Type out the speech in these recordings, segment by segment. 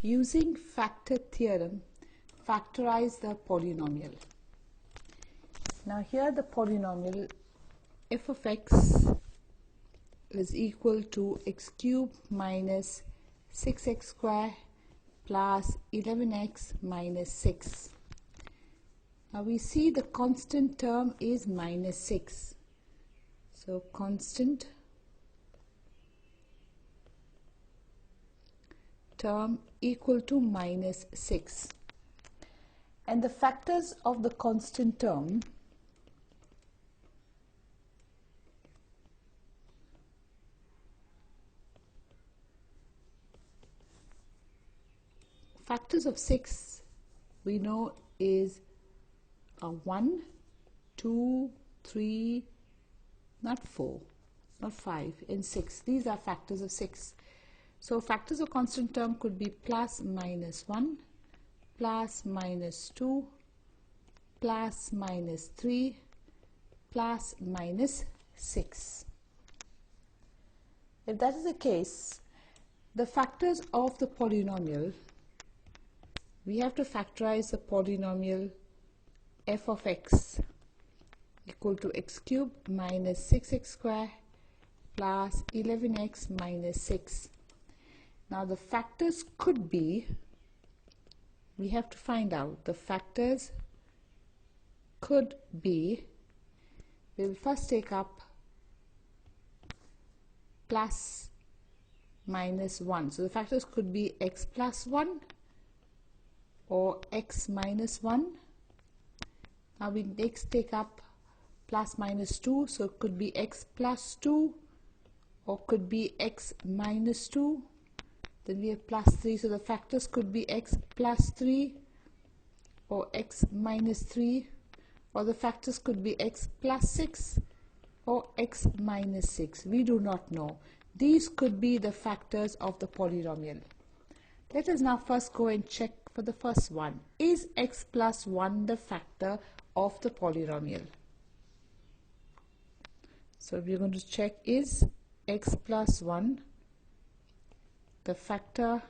Using factor theorem, factorize the polynomial. Now here the polynomial f of x is equal to x cubed minus 6x square plus 11x minus 6. Now we see the constant term is minus 6. So constant term equal to minus 6. And the factors of the constant term factors of 6 we know is 1, 2, 3, not 4, not 5, and 6. These are factors of 6. So factors of constant term could be plus minus 1, plus minus 2, plus minus 3, plus minus 6. If that is the case, the factors of the polynomial, we have to factorize the polynomial f of x equal to x cubed minus 6x square plus 11x minus 6. Now the factors could be, we have to find out the factors could be, we will first take up plus minus 1. So the factors could be x plus 1 or x minus 1. Now we next take up plus minus 2, so it could be x plus 2 or could be x minus 2. Then we have plus 3, so the factors could be x plus 3 or x minus 3, or the factors could be x plus 6 or x minus 6. We do not know. These could be the factors of the polynomial. Let us now first go and check for the first one. Is x plus 1 the factor of the polynomial? So we are going to check, is x plus 1 the factor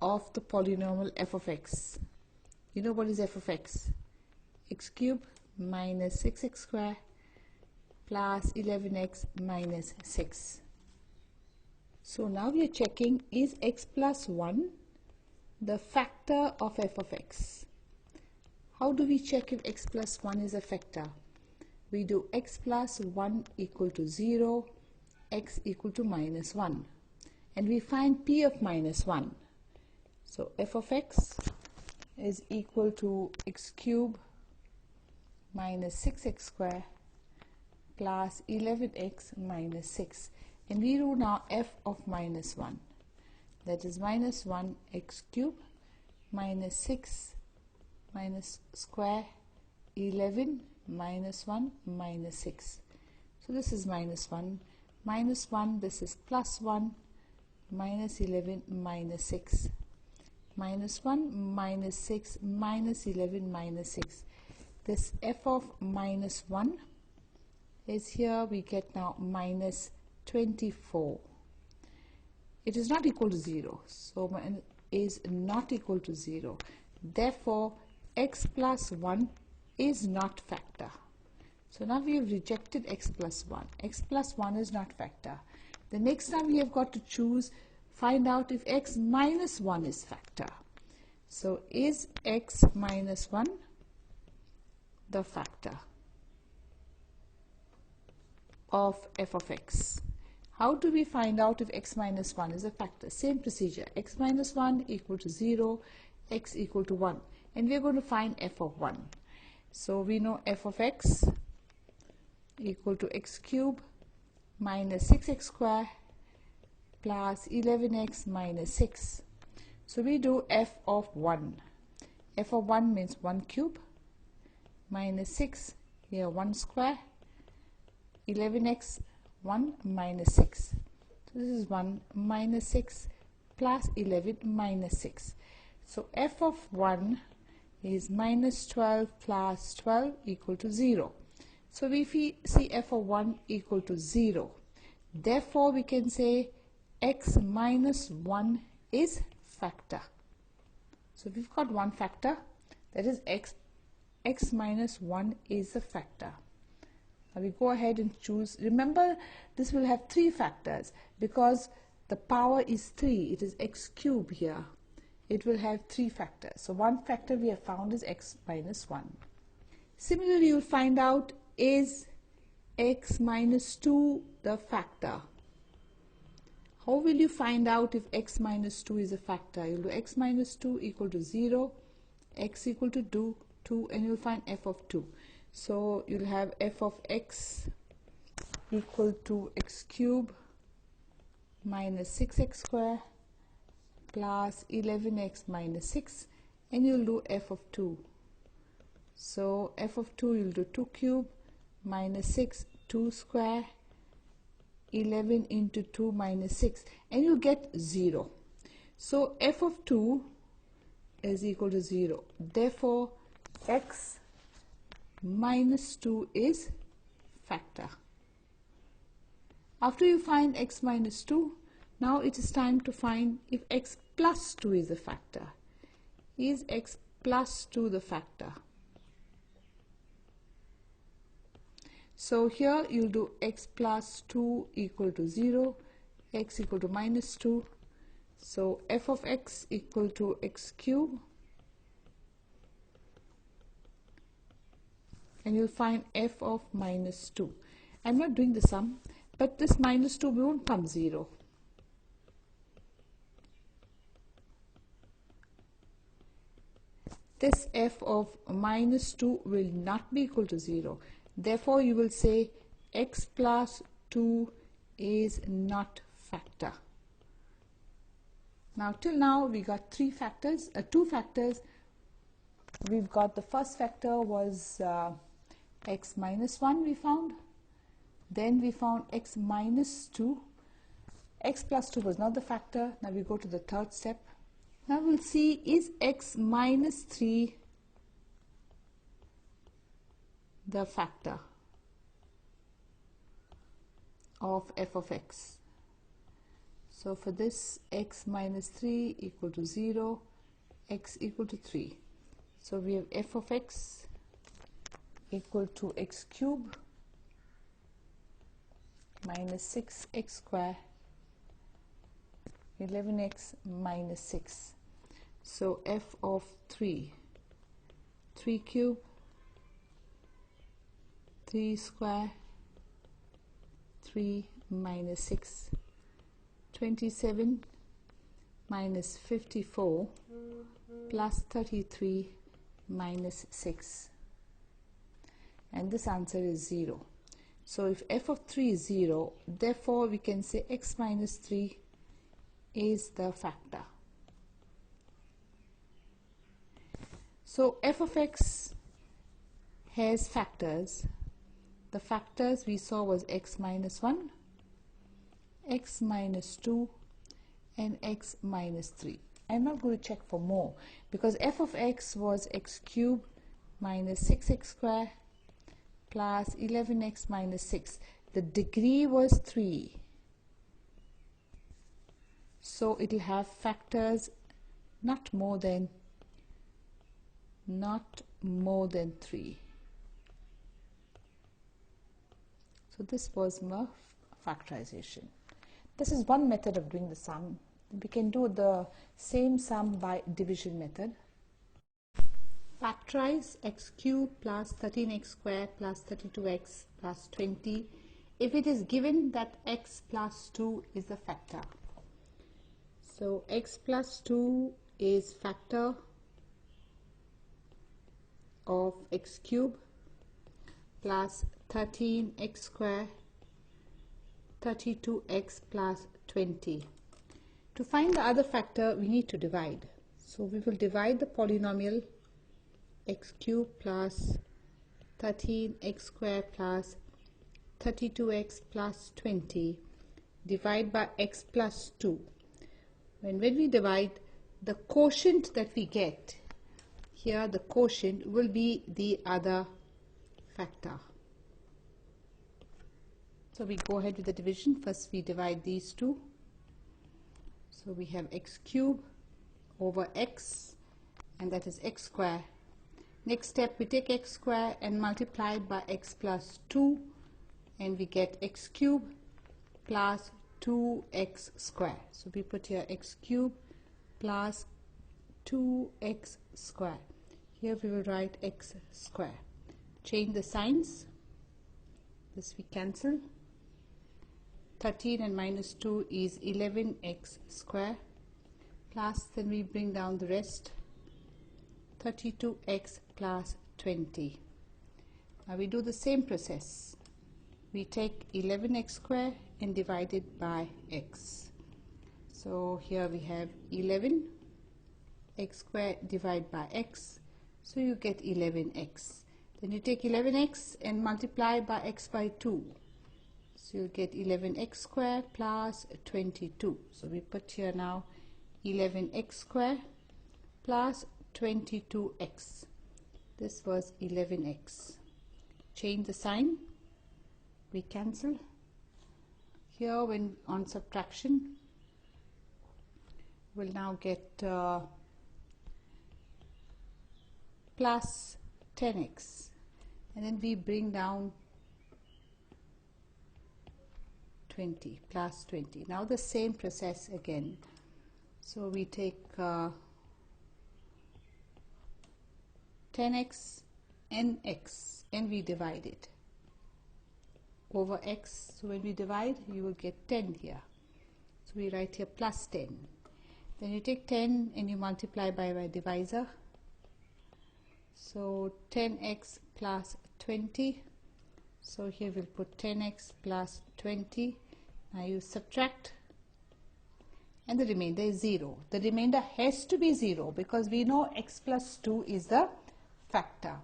of the polynomial f of x? You know what is f of x? X cubed minus 6x square plus 11x minus 6. So now we are checking, is x plus 1 the factor of f of x? How do we check if x plus 1 is a factor? We do x plus 1 equal to 0, x equal to minus 1, and we find p of minus 1. So f of x is equal to x cubed minus 6x square plus 11x minus 6. And we do now f of minus 1, that is minus 1 x cubed minus 6 minus square 11 minus 1 minus 6. So this is minus 1, minus 1, this is plus 1, minus 11 minus 6, minus 1 minus 6 minus 11 minus 6. This f of minus 1 is here, we get now minus 24. It is not equal to 0, so is not equal to 0. Therefore x plus 1 is not factor. So now we have rejected x plus 1. X plus 1 is not factor. The next time we have got to choose, find out if x minus 1 is factor. So is x minus 1 the factor of f of x? How do we find out if x minus 1 is a factor? Same procedure, x minus 1 equal to 0, x equal to 1, and we are going to find f of 1. So we know f of x equal to x cubed minus 6x square plus 11x minus 6. So we do f of 1. F of 1 means 1 cube minus 6, here 1 square, 11x 1 minus 6. So this is 1 minus 6 plus 11 minus 6. So f of 1 is minus 12 plus 12 equal to 0. So if we see f of 1 equal to 0, therefore we can say x minus 1 is factor. So we've got one factor, that is x minus 1 is a factor. Now we go ahead and choose. Remember, this will have three factors because the power is 3. It is x cube here. It will have three factors. So one factor we have found is x minus 1. Similarly, you'll find out, is x minus 2 the factor? How will you find out if x minus 2 is a factor? You'll do x minus 2 equal to 0, x equal to 2, and you'll find f of 2. So you'll have f of x equal to x cube minus 6x square plus 11x minus 6, and you'll do f of 2. So f of 2, you'll do 2 cube minus 6, 2 square, 11 into 2 minus 6, and you get 0. So f of 2 is equal to 0. Therefore, x minus 2 is factor. After you find x minus 2, now it is time to find if x plus 2 is a factor. Is x plus 2 the factor? So here you'll do x plus 2 equal to 0, x equal to minus 2. So f of x equal to x cube, and you'll find f of minus 2. I'm not doing the sum, but this minus 2 won't come 0. This f of minus 2 will not be equal to 0. Therefore, you will say x plus 2 is not factor. Now, till now, we got two factors. We've got the first factor was x minus 1 we found. Then we found x minus 2. X plus 2 was not the factor. Now we go to the third step. Now we'll see, is x minus 3 the factor of f of x? So for this, x minus 3 equal to 0, x equal to 3. So we have f of x equal to x cube minus 6x square, 11x minus 6. So f of 3 cube, 3 square, 3 minus 6, 27 minus 54 plus 33 minus 6, and this answer is 0. So if f of 3 is 0, therefore we can say x minus 3 is the factor. So f of x has factors. The factors we saw was x minus 1, x minus 2, and x minus 3. I'm not going to check for more because f of x was x cube minus 6x square plus 11x minus 6. The degree was 3. So it will have factors not more than 3. So this was my factorization. This is one method of doing the sum. We can do the same sum by division method. Factorize x cube plus 13x square plus 32x plus 20 if it is given that x plus 2 is the factor. So x plus 2 is factor of x cube plus 13x square, 32x plus 20. To find the other factor, we need to divide. So we will divide the polynomial x cube plus 13x square plus 32x plus 20 divide by x plus 2. When we divide, the quotient that we get here, the quotient will be the other factor. So we go ahead with the division. First we divide these two. So we have x cube over x, and that is x square. Next step, we take x square and multiply it by x plus 2, and we get x cube plus 2x square. So we put here x cube plus 2x square. Here we will write x square. Change the signs. This we cancel. 13 and minus 2 is 11x square, plus then we bring down the rest, 32x plus 20. Now we do the same process. We take 11x square and divide it by x. So here we have 11 x square divided by x, so you get 11x. Then you take 11x and multiply by x by 2. So you'll get 11x square plus 22. So we put here now 11x square plus 22x. This was 11x. Change the sign. We cancel. Here when on subtraction, we'll now get plus 10x. And then we bring down 20, plus 20. Now the same process again. So we take 10x and x, and we divide it over x. So when we divide, you will get 10 here. So we write here plus 10. Then you take 10 and you multiply by a divisor. So 10x plus 20. So here we'll put 10x plus 20. Now you subtract, and the remainder is 0. The remainder has to be 0 because we know x plus 2 is the factor.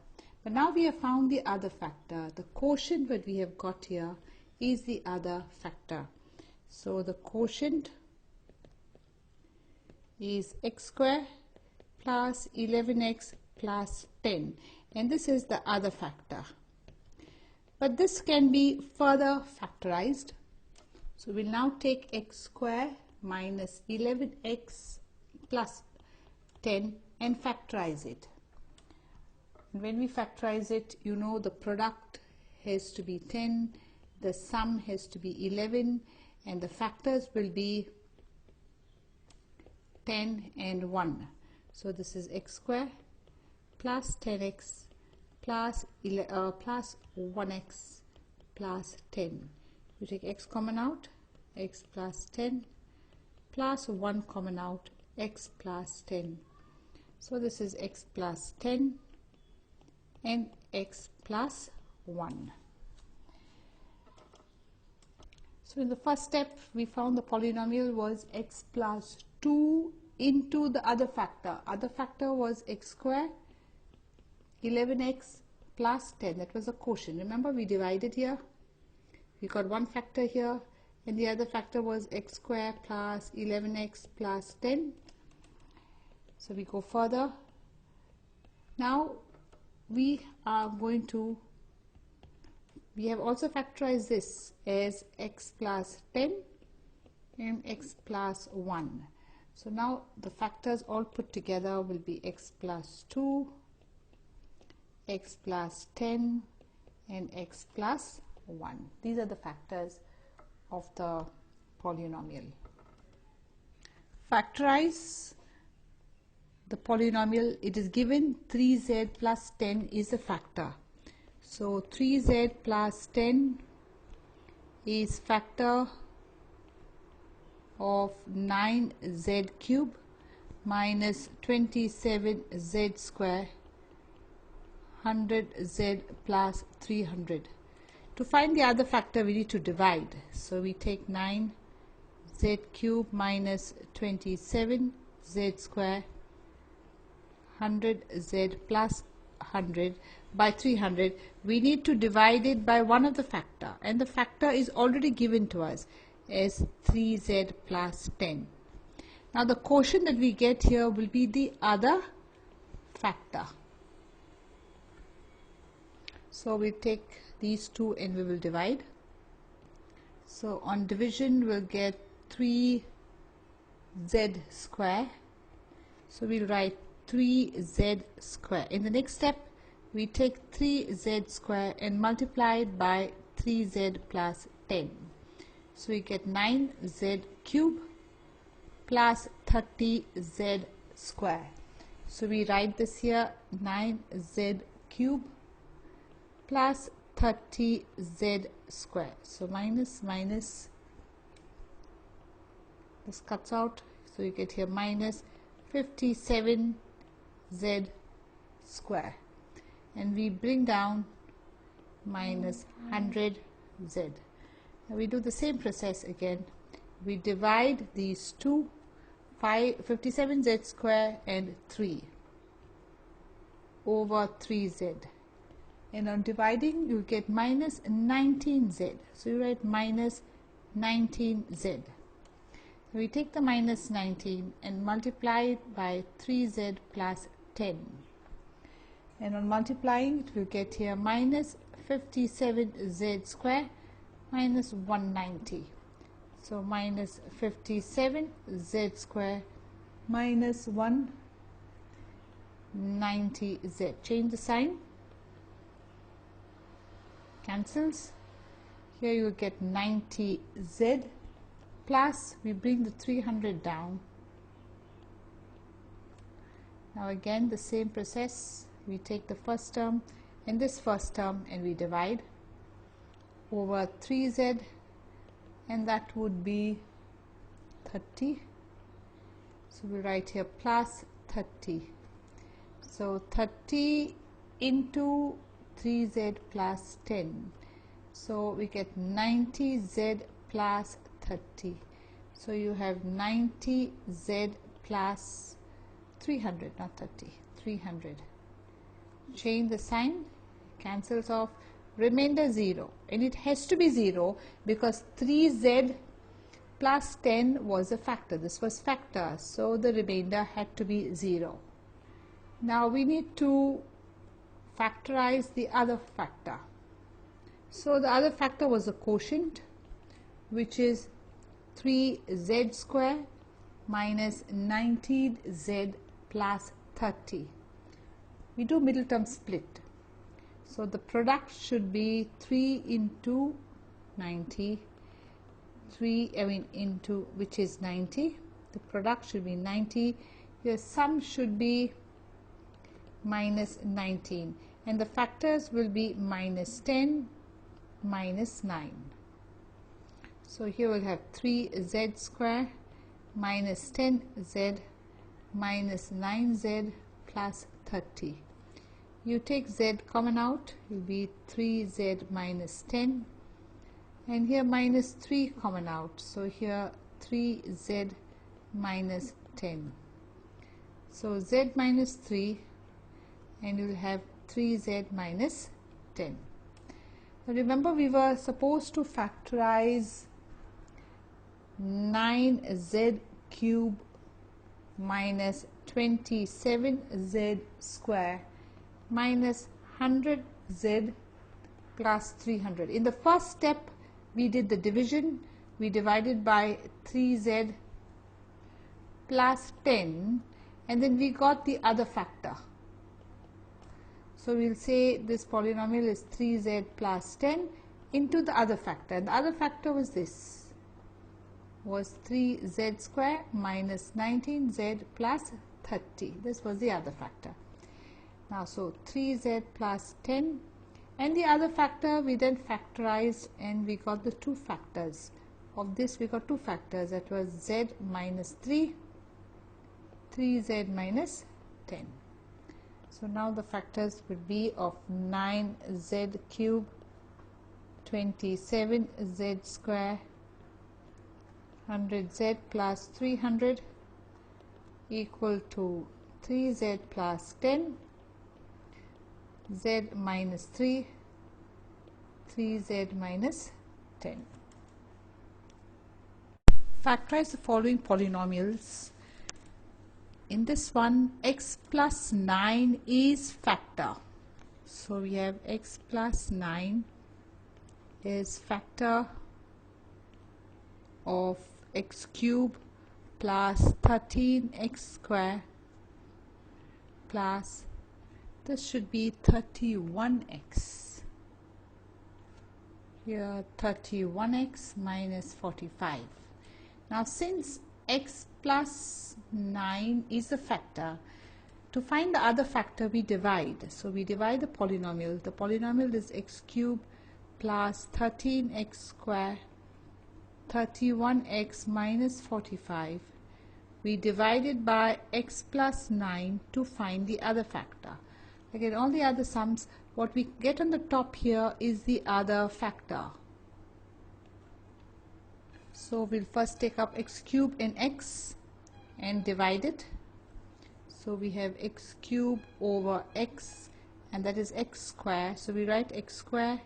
But now we have found the other factor. The quotient that we have got here is the other factor. So the quotient is x square plus 11x plus 10, and this is the other factor. But this can be further factorized. So we'll now take x square minus 11x plus 10 and factorize it. And when we factorize it, you know the product has to be 10, the sum has to be 11, and the factors will be 10 and 1. So this is x square plus 10x plus 1x plus 10. You take x common out, x plus 10 plus 1 common out, x plus 10. So this is x plus 10 and x plus 1. So in the first step, we found the polynomial was x plus 2 into the other factor. Other factor was x square, 11x plus 10. That was a quotient. Remember, we divided here. We got one factor here, and the other factor was x square plus 11x plus 10. So we go further. Now we are going to, we have also factorized this as x plus 10 and x plus 1. So now the factors all put together will be x plus 2, x plus 10 and x plus 1. These are the factors of the polynomial. Factorize the polynomial. It is given 3z plus 10 is a factor. So 3z plus 10 is factor of 9z cube minus 27z square, 100z plus 300. To find the other factor, we need to divide. So we take 9z cube minus 27z square, 100z plus 100 by 300. We need to divide it by one of the factor, and the factor is already given to us as 3z plus 10. Now the quotient that we get here will be the other factor. So we take these two and we will divide. So on division we'll get 3 z square. So we'll write 3z square. In the next step, we take 3z square and multiply it by 3z plus 10. So we get 9z cube plus 30z square. So we write this here, 9z cube plus 30z square. So minus minus, this cuts out, so you get here minus 57z square, and we bring down minus 100z. Now we do the same process again. We divide these two, 57z square and 3 over 3z, and on dividing you get minus 19z. So you write minus 19z. We take the minus 19 and multiply it by 3z plus 10, and on multiplying it will get here minus 57z square minus 190. So minus 57z square minus 190z. Change the sign, cancels. Here you will get 90z plus, we bring the 300 down. Now again the same process, we take the first term and this first term and we divide over 3z, and that would be 30. So we write here plus 30. So 30 into 3z plus 10. So we get 90z plus 30. So you have 90z plus 300, not 30, 300. Change the sign, cancels off, remainder 0, and it has to be 0 because 3z plus 10 was a factor. This was factor, so the remainder had to be 0. Now we need to factorize the other factor. So the other factor was a quotient, which is 3z square minus 19z plus 30. We do middle term split. So the product should be 3 into 90, into which is 90. The product should be 90. Your sum should be minus 19, and the factors will be minus 10, minus 9. So here we'll have 3z square minus 10z minus 9z plus 30. You take z common out, it will be 3z minus 10, and here minus 3 common out, so here 3z minus 10. So z minus 3, and you will have 3z minus 10. Now remember, we were supposed to factorize 9z cube minus 27z square minus 100z plus 300. In the first step, we did the division. We divided by 3z plus 10, and then we got the other factor. So we'll say this polynomial is 3z plus 10 into the other factor, and the other factor was this, was 3z square minus 19z plus 30. This was the other factor. Now so 3z plus 10, and the other factor we then factorized, and we got the two factors of this. We got two factors, that was z minus 3, 3z minus 10. So now the factors would be of 9z cube, 27z square, 100z plus 300 equal to 3z plus 10, z minus 3, 3z minus 10. Factorize the following polynomials. In this one, x plus 9 is factor. So we have x plus 9 is factor of x cube plus 13x square plus, this should be 31x. Here 31x minus 45. Now since x plus 9 is a factor, to find the other factor we divide. So we divide the polynomial. The polynomial is x cubed plus 13x square 31x minus 45. We divide it by x plus 9 to find the other factor. Again, all the other sums, what we get on the top here is the other factor. So we'll first take up x cubed and x and divide it. So we have x cubed over x, and that is x square. So we write x square.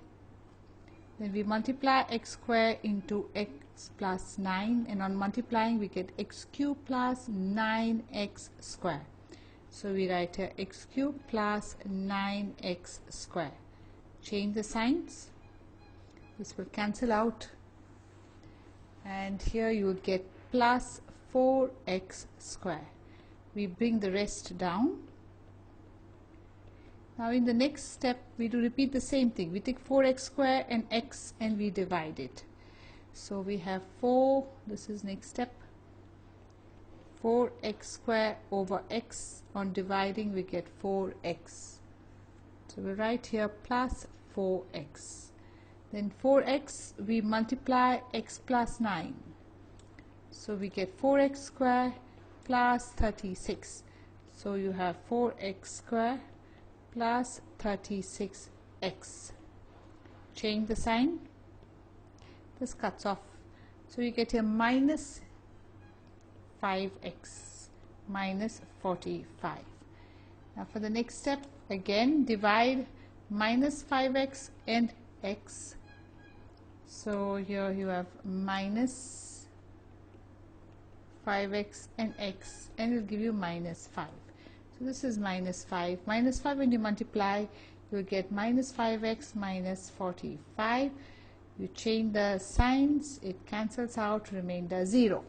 Then we multiply x square into x plus 9, and on multiplying we get x cubed plus 9x square. So we write here x cubed plus 9x square. Change the signs. This will cancel out. And here you will get plus 4x square. We bring the rest down. Now in the next step we do repeat the same thing. We take 4x square and x and we divide it. So we have 4, this is next step, 4x square over x. On dividing we get 4x. So we write here plus 4x. Then 4x we multiply x plus 9. So we get 4x square plus 36. So you have 4x square plus 36x. Change the sign. This cuts off. So you get a minus 5x minus 45. Now for the next step, again divide minus 5x and x. So here you have minus 5x and x, and it will give you minus 5. So this is minus 5. Minus 5 when you multiply, you will get minus 5x minus 45. You change the signs, it cancels out, remainder 0.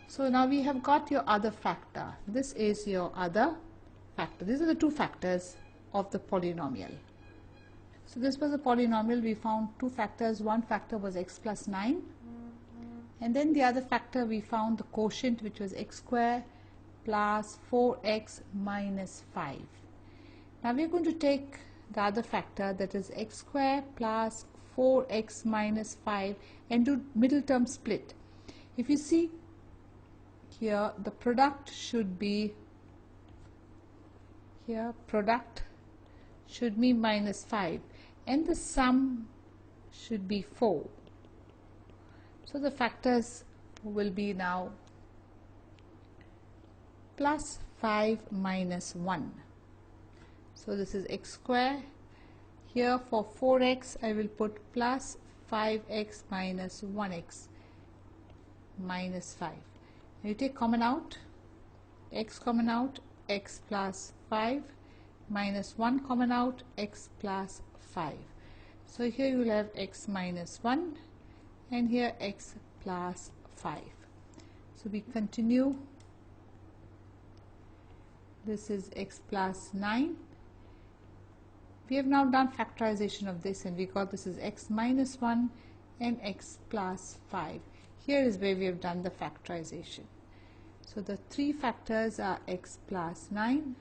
So now we have got your other factor. This is your other factor. These are the two factors of the polynomial. So this was a polynomial. We found two factors. One factor was x plus 9. And then the other factor we found the quotient, which was x square plus 4x minus 5. Now we are going to take the other factor, that is x square plus 4x minus 5, and do middle term split. If you see here, the product should be here, product should be minus 5, and the sum should be 4. So the factors will be now plus 5 minus 1. So this is x square. Here for 4x I will put plus 5x minus 1x minus 5. You take common out, x common out, x plus 5 minus 1 common out, x plus 5. So here you will have x minus 1 and here x plus 5. So we continue. This is x plus 9. We have now done factorization of this, and we got this is x minus 1 and x plus 5. Here is where we have done the factorization. So the three factors are x plus 9,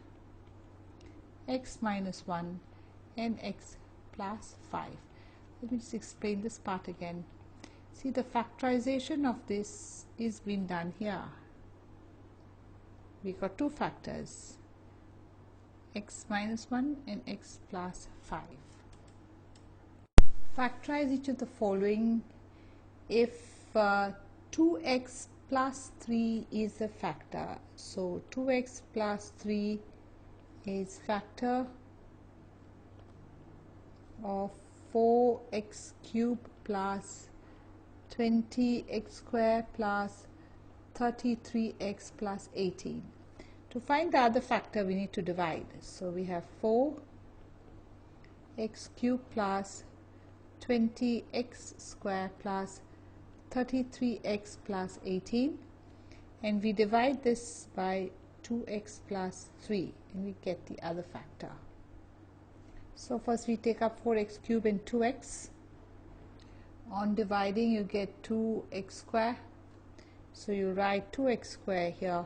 x minus 1 and x plus 5. Let me just explain this part again. See, the factorization of this is being done here. We got two factors, x minus 1 and x plus 5. Factorize each of the following if 2x plus 3 is a factor. So 2x plus 3 is factor of 4x cubed plus 20x square plus 33x plus 18. To find the other factor we need to divide. So we have 4x cubed plus 20x square plus 33x plus 18. and we divide this by 2x plus 3 and we get the other factor. So first we take up 4x cubed and 2x. On dividing you get 2x square, so you write 2x square here.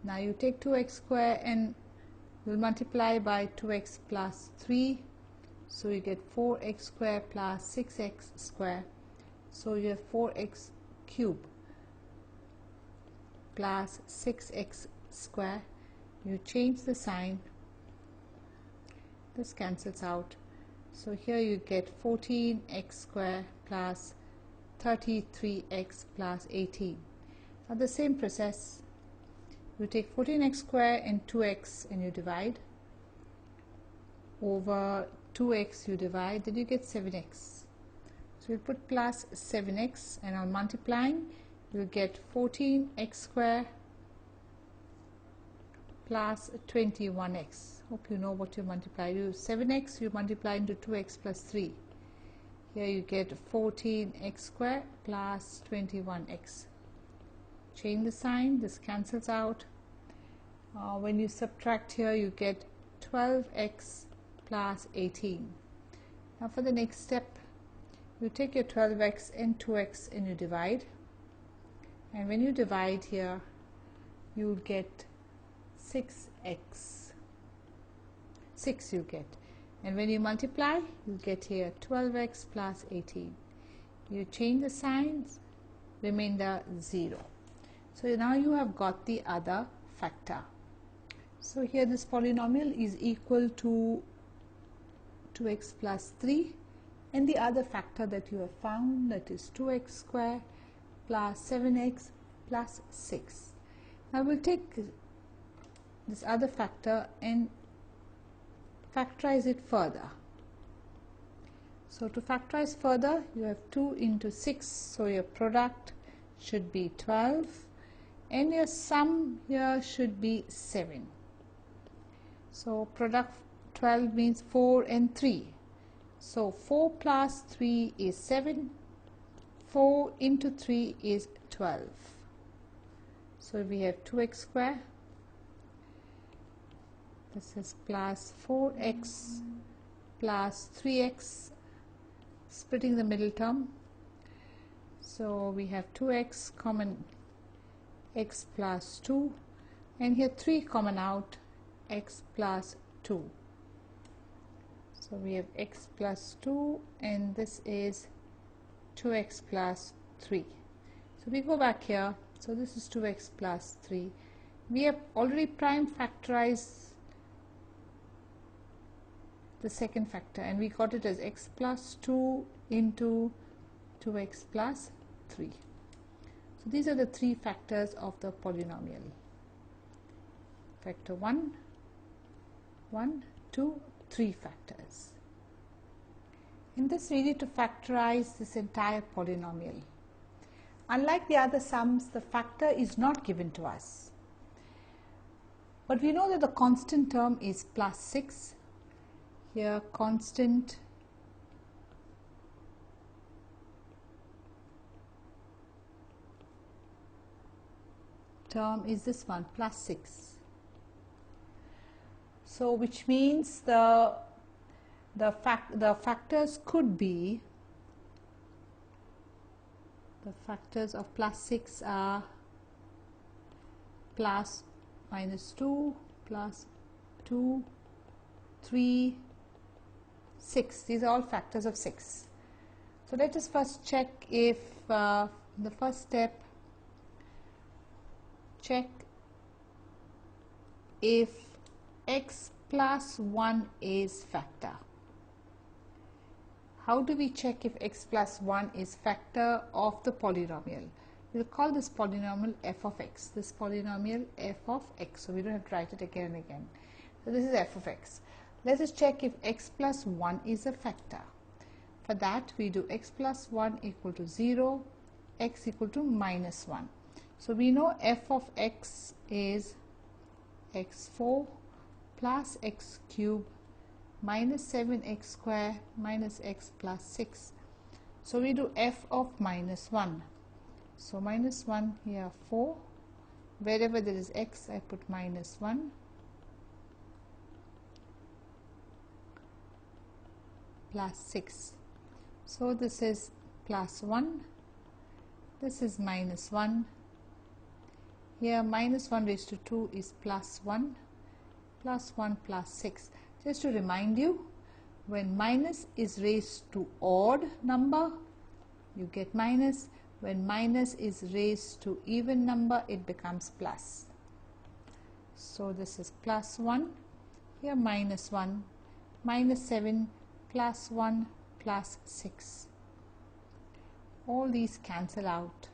Now you take 2x square and we'll multiply by 2x plus 3, so you get 4x square plus 6x square, so you have 4x cubed plus 6x square. You change the sign, this cancels out, so here you get 14x square plus 33x plus 18. Now the same process, you take 14x square and 2x and you divide, over 2x you divide, then you get 7x. So you put plus 7x, and on multiplying you get 14x square plus 21x. Hope you know what you multiply. You 7x you multiply into 2x plus 3. Here you get 14x square plus 21x. Change the sign, this cancels out. When you subtract here you get 12x plus 18. Now for the next step, you take your 12x and 2x and you divide, and when you divide here you will get 6x, 6 you get, and when you multiply you get here 12x plus 18. You change the signs, remainder 0. So now you have got the other factor. So here this polynomial is equal to 2x plus 3 and the other factor that you have found, that is 2x square plus 7x plus 6. Now we'll take this other factor and factorize it further. So to factorize further you have 2 into 6, so your product should be 12 and your sum here should be 7. So product 12 means 4 and 3. So 4 plus 3 is 7. 4 into 3 is 12. So we have 2x square. This is plus 4x plus 3x, splitting the middle term. So we have 2x common, x plus 2, and here 3 common out, x plus 2. So we have x plus 2 and this is 2x plus 3. So we go back here, so this is 2x plus 3. We have already prime factorized the second factor and we got it as x plus 2 into 2x plus 3. So these are the three factors of the polynomial. Factor 1, 1, 2, 3 factors. In this we need to factorize this entire polynomial. Unlike the other sums, the factor is not given to us. But we know that the constant term is plus 6. Here constant term is this one, plus 6. So which means the factors could be, the factors of plus 6 are plus minus 2, plus 2, 3, 6. These are all factors of 6. So let us first check if the first step, check if x plus 1 is factor. How do we check if x plus 1 is factor of the polynomial? We'll call this polynomial f of x. This polynomial f of x. So we don't have to write it again and again. So this is f of x. Let us check if x plus 1 is a factor. For that we do x plus 1 equal to 0, x equal to minus 1. So we know f of x is x4 plus x cubed minus 7x square minus x plus 6. So we do f of minus 1. So minus 1 here 4 Wherever there is x, I put minus 1 plus 6. So this is plus 1, this is minus 1. Here minus 1 raised to 2 is plus 1 plus 1 plus 6. Just to remind you, when minus is raised to odd number, you get minus. When minus is raised to even number, it becomes plus. So this is plus 1, here minus 1, minus 7, plus 1, plus 6. All these cancel out.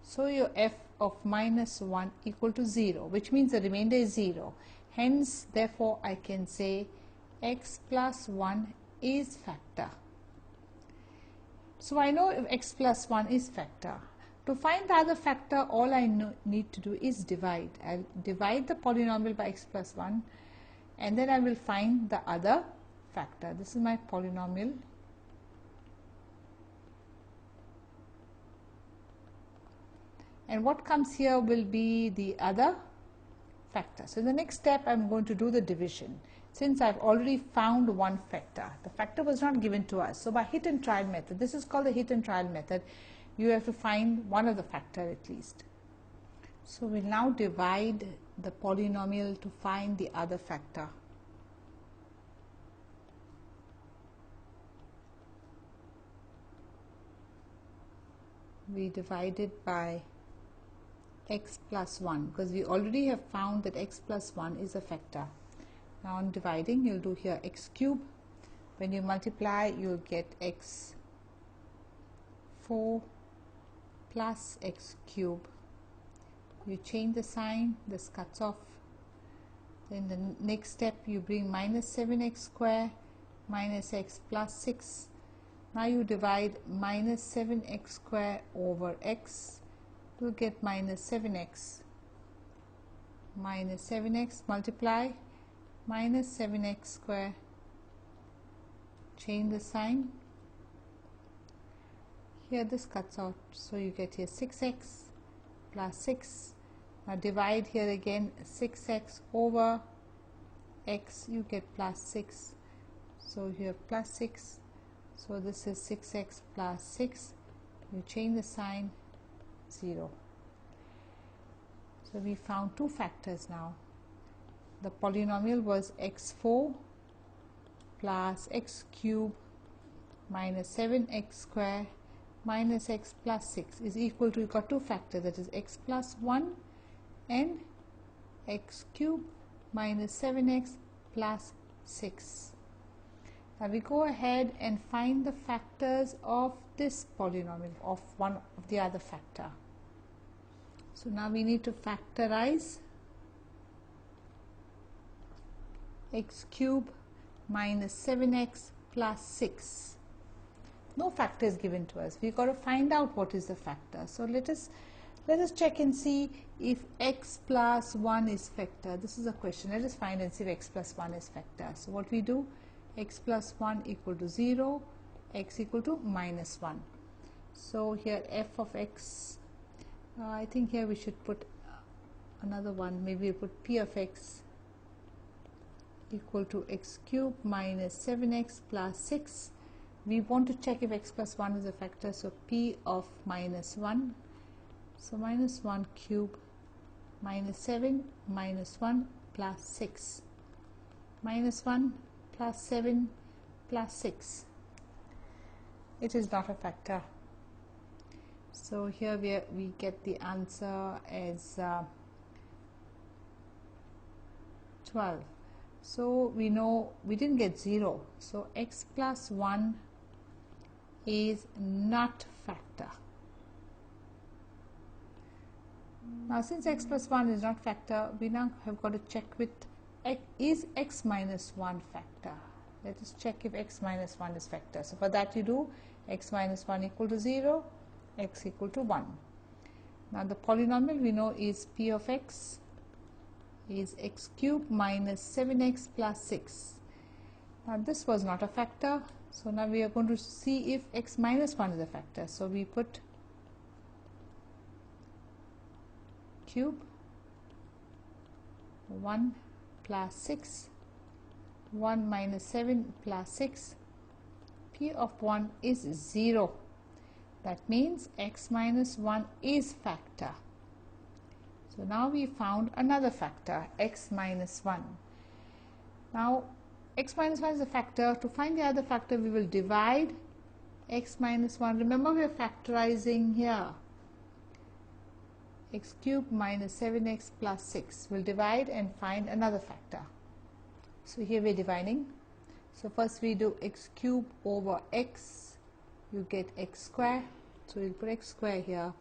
So your f of minus 1 equal to 0, which means the remainder is 0. Hence, therefore, I can say x plus 1 is factor. So I know if x plus 1 is factor. To find the other factor, all I need to do is divide. I'll divide the polynomial by x plus 1, and then I will find the other factor. This is my polynomial. And what comes here will be the other factor. So in the next step, I'm going to do the division. Since I've already found one factor, the factor was not given to us. So by hit and trial method, this is called the hit and trial method, you have to find one of the factor at least. So we'll now divide the polynomial to find the other factor. We divide it by x plus 1 because we already have found that x plus 1 is a factor. Now on dividing, you'll do here x cube. When you multiply, you'll get x 4 plus x cube. You change the sign, this cuts off. Then the next step, you bring minus 7x square minus x plus 6. Now you divide minus 7x square over x. You'll get minus 7x. Minus 7x, multiply minus 7x square, change the sign. Here this cuts out, so you get here 6x plus 6. Now divide here again, 6x over x, you get plus 6. So here plus 6. So this is 6x plus 6. You change the sign, 0. So we found two factors now. The polynomial was x4 plus x cube minus 7x square minus x plus 6 is equal to, you got two factors, that is x plus 1 and x cube minus 7x plus 6. Now we go ahead and find the factors of this polynomial, of one of the other factor. So now we need to factorize x cube minus 7x plus 6. No factor is given to us. We've got to find out what is the factor. So let us check and see if x plus 1 is factor. This is a question. Let us find and see if x plus 1 is factor. So what we do, x plus 1 equal to 0, x equal to minus 1. So here f of x, I think here we should put another one. Maybe we put p of x equal to x cube minus 7x plus 6. We want to check if x plus 1 is a factor, so p of minus 1. So minus 1 cube minus 7 minus 1 plus 6. Minus 1 plus 7 plus 6. It is not a factor. So here we get the answer as 12. So we know we didn't get 0. So x plus 1 is not factor. Now since x plus 1 is not factor, we now have got to check with is x minus 1 factor. Let us check if x minus 1 is factor. So for that you do x minus 1 equal to 0, x equal to 1. Now the polynomial we know is p of x is x cube minus 7x plus 6. Now this was not a factor, so now we are going to see if x minus 1 is a factor. So we put cube 1 plus 6, 1 minus 7 plus 6, p of 1 is 0. That means x minus 1 is factor. So now we found another factor, x minus 1. Now x minus 1 is a factor. To find the other factor, we will divide x minus 1. Remember, we are factorizing here. X cubed minus 7x plus 6. We'll divide and find another factor. So here we're dividing. So first we do x cubed over x. You get x square. So we'll put x square here.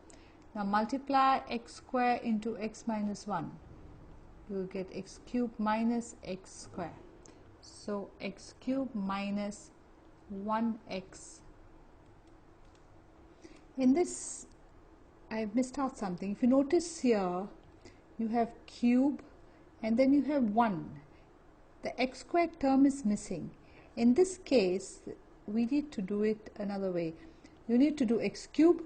Now multiply x square into x minus 1. You will get x cubed minus x square. So x cubed minus 1x. In this, I've missed out something. If you notice here, you have cube and then you have 1. The x squared term is missing. In this case, we need to do it another way. You need to do x cube.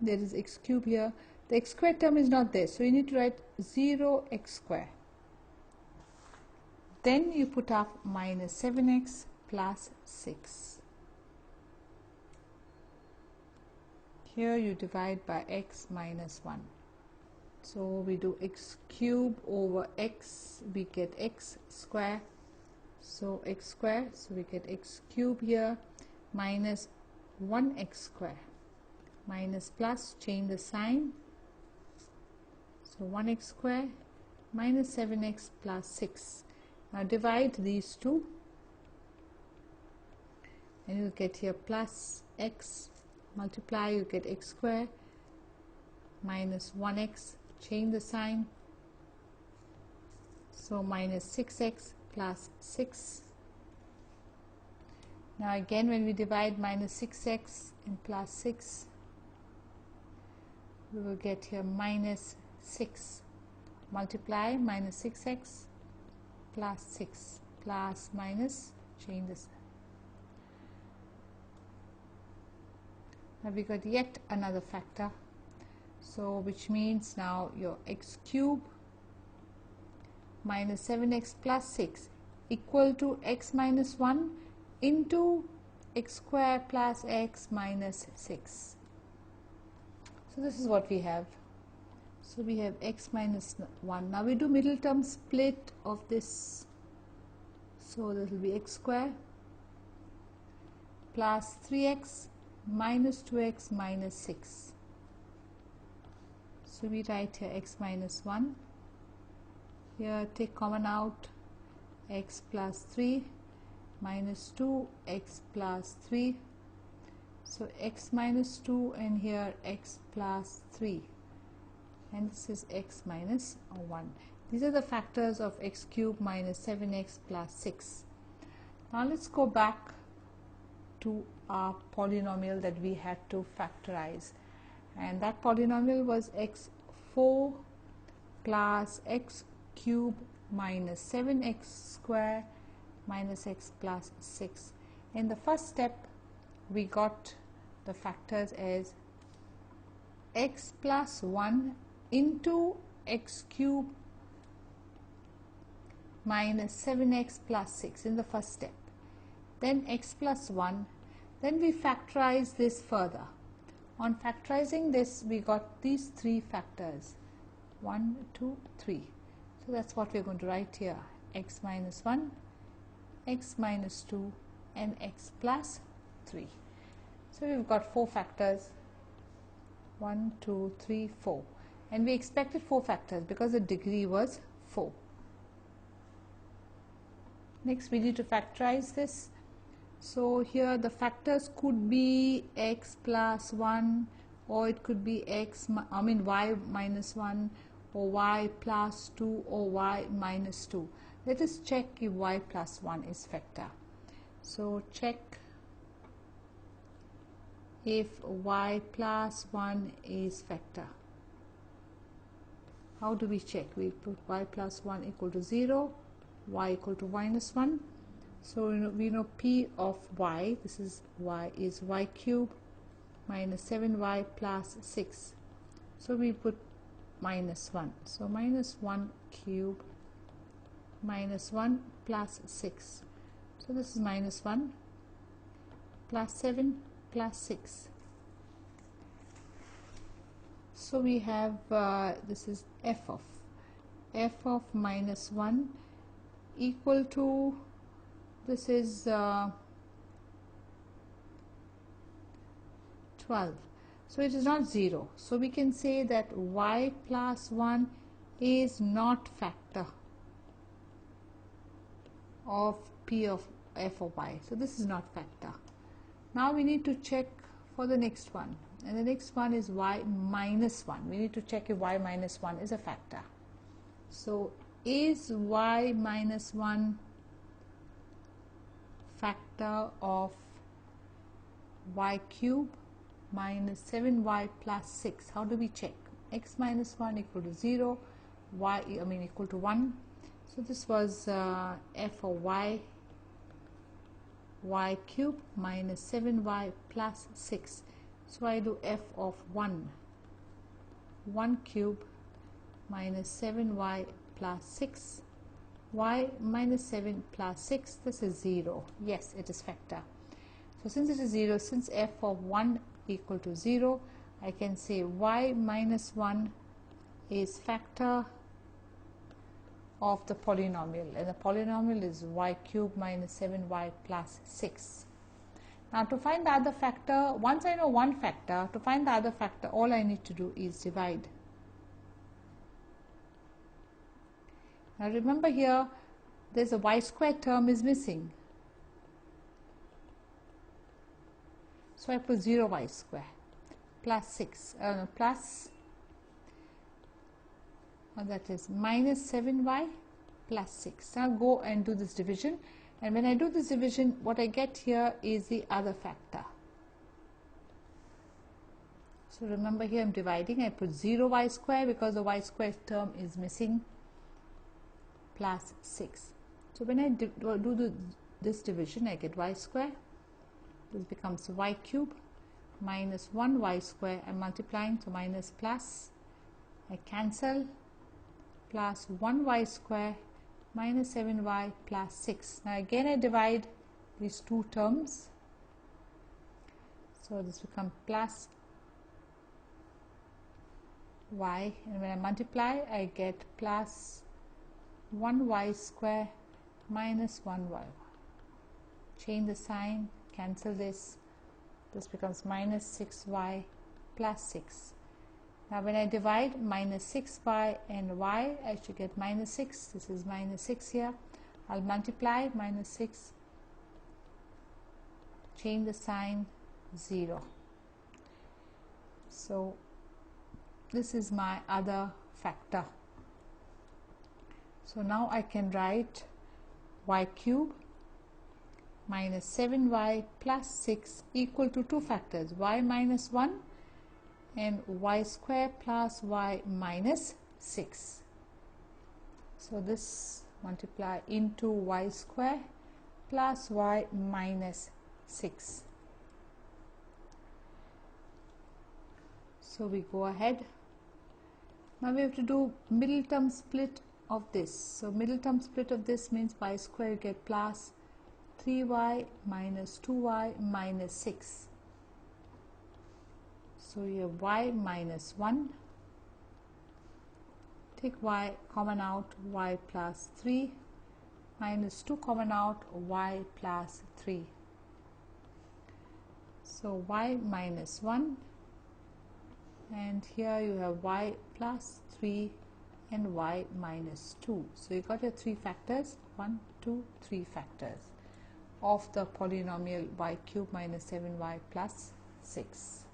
There is x cube here. The x squared term is not there, so you need to write 0x square. Then you put up minus 7x plus 6. Here you divide by x minus 1. So we do x cube over x, we get x square. So x square, so we get x cube here minus 1x square. Minus plus, change the sign. So 1x square minus 7x plus 6. Now divide these two and you'll get here plus x. Multiply, you get x square minus 1x. Change the sign. So minus 6x plus 6. Now again, when we divide minus 6x and plus 6, we will get here minus 6. Multiply minus 6x plus 6 plus minus, change this. Now we got yet another factor. So which means now your x cube minus 7x plus 6 equal to x minus 1 into x square plus x minus 6. So this is what we have. So we have x minus 1. Now we do middle term split of this. So this will be x square plus 3x minus 2x minus 6. So we write here x minus 1. Here take common out, x plus 3 minus 2 x plus 3. So x minus 2 and here x plus 3. And this is x minus 1. These are the factors of x cubed minus 7x plus 6. Now let's go back to our polynomial that we had to factorize. And that polynomial was x4 plus x cubed minus 7x square minus x plus 6. In the first step, we got the factors as x plus 1 into x cubed minus 7x plus 6 in the first step. Then x plus 1. Then we factorize this further. On factorizing this, we got these three factors, 1, 2, 3. So that's what we're going to write here, x minus 1, x minus 2 and x plus 3. So we've got 4 factors, 1, 2, 3, 4. And we expected 4 factors because the degree was 4. Next we need to factorize this. So here the factors could be x plus 1, or it could be y minus 1, or y plus 2, or y minus 2. Let us check if y plus 1 is factor. So check if y plus 1 is factor. How do we check? We put y plus 1 equal to 0, y equal to minus 1. So we know p of y, this is y, is y cube minus 7y plus 6. So we put minus 1. So minus 1 cube minus 1 plus 6. So this is minus 1 plus 7 plus 6. So we have this is f of minus 1 equal to, this is 12. So it is not 0. So we can say that y plus 1 is not factor of p of f of y. So this is not factor. Now we need to check for the next one, and the next one is y minus 1. We need to check if y minus 1 is a factor. So is y minus 1 factor of y cube minus 7y plus 6? How do we check? X minus 1 equal to 0, y equal to 1. So this was f of y cube minus 7y plus 6. So I do f of 1 cube minus 7y plus 6, y minus 7 plus 6. This is 0. Yes, it is factor. So since it is 0, since f of 1 equal to 0, I can say y minus 1 is factor of the polynomial, and the polynomial is y cube minus 7y plus 6. Now to find the other factor, once I know one factor, to find the other factor, all I need to do is divide. Now remember here, there's a y squared term is missing. So I put 0y square plus 6, that is minus 7y plus 6. Now go and do this division, and when I do this division, what I get here is the other factor. So remember here I'm dividing, I put 0y square because the y square term is missing, plus 6. So when I do this division, I get y square. This becomes y cube minus 1y square. I'm multiplying, so minus plus, I cancel, plus 1y square minus 7y plus 6. Now again I divide these two terms, so this becomes plus y, and when I multiply I get plus 1y square minus 1y. Change the sign, cancel this, this becomes minus 6y plus 6. Now when I divide minus 6y and y, I should get minus 6. This is minus 6 here. I'll multiply minus 6, change the sign, 0. So this is my other factor. So now I can write y cube minus 7y plus 6 equal to two factors, y minus 1 and y square plus y minus 6. So this multiply into y square plus y minus 6. So we go ahead. Now we have to do middle term split of this. So middle term split of this means y square, you get plus 3y minus 2y minus 6. So you have y minus 1, take y common out, y plus 3, minus 2 common out, y plus 3. So y minus 1, and here you have y plus 3 and y minus 2. So you got your three factors, 1, 2, 3 factors of the polynomial y cube minus 7y plus 6.